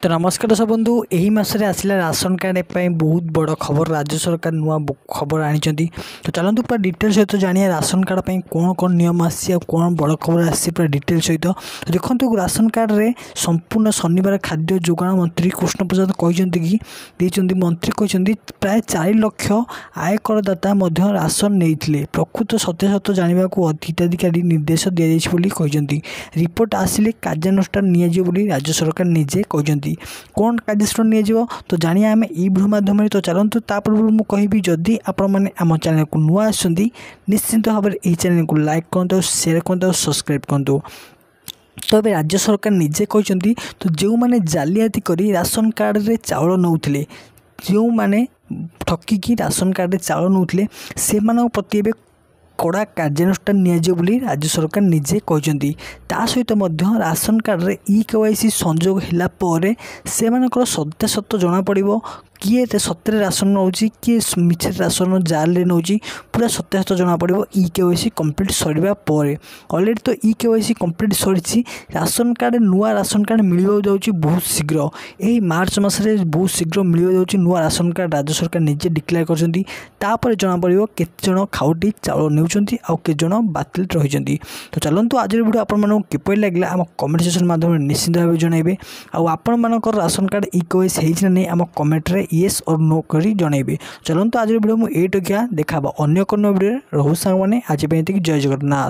तो नमस्कार दर्शक बंधु यही मसरे आसला राशन कार्ड बहुत बड़ खबर राज्य सरकार नुआ खबर आनी। तो चलते पूरा डिटेल सहित जानिए राशन कार्ड पर कौन कौन नियम आसी कौन बड़ खबर आसी पूरा डिटेल सहित। तो देखो राशन कार्ड रे संपूर्ण शनिवार खाद्य जोगाण मंत्री कृष्ण प्रसाद कहते मंत्री कहते प्राय 4 लाख आयकर दाता राशन नहीं प्रकृत सत्यासत्य जानवा को हिताधिकारी निर्देश दि जाए रिपोर्ट आसिले कार्यानुष्ठान नि राज्य सरकार निजे कहते कौन कार्यानुष्ठान नियो तो जानिए आम ई भिडियो माध्यम। तो चलतु पूर्व मुझे कहि जदि आपण आम चैनल को नुआ आसुँच निश्चिंत भाव में यह चैनल को लाइक करते शेयर करते सब्सक्राइब करते। तो अब राज्य सरकार निजे कहते तो जो मैंने जालियाती करी राशन कार्ड रे चाउल नौथिले जो मैंने ठकिकी राशन कार्ड रे चाउल नौथिले से प्रति कड़ा कार्यानुष्ठान नि राज्य सरकार निजे कहते सहित राशन कार्ड रे ई-KYC संजोग होगापर से सत्यासत्य जना पड़ो किए सतरे राशन नौ किए मिछे राशन जाल नौ पूरा सत्यासत्य जना पड़ो ई-KYC कम्प्लीट सरिबा परे। ऑलरेडी तो ई-KYC कम्प्लीट सरी राशन कार्ड नुआ राशन कार्ड मिल जाऊँगी बहुत शीघ्र यही मार्च मसरे बहुत शीघ्र मिल जाऊँगी नुआ राशन कार्ड राज्य सरकार निजे डिक्लेयर कर जना पड़ो केते जन खाउटी चाउल नेउछंती आउ के जन बातिल रही। तो चलतु आज वीडियो आपण किपरि लगे आम कमेंट सेक्शन माध्यम निश्चित भाव जनइबे आपण राशन कार्ड ई-KYC होइछि नहीं आम कमेंट रे येस और नो करी जनइबे। चलतु आज वीडियो मुझे देखा अन्य वीडियो रहू सांग मैंने आज जय जगन्नाथ।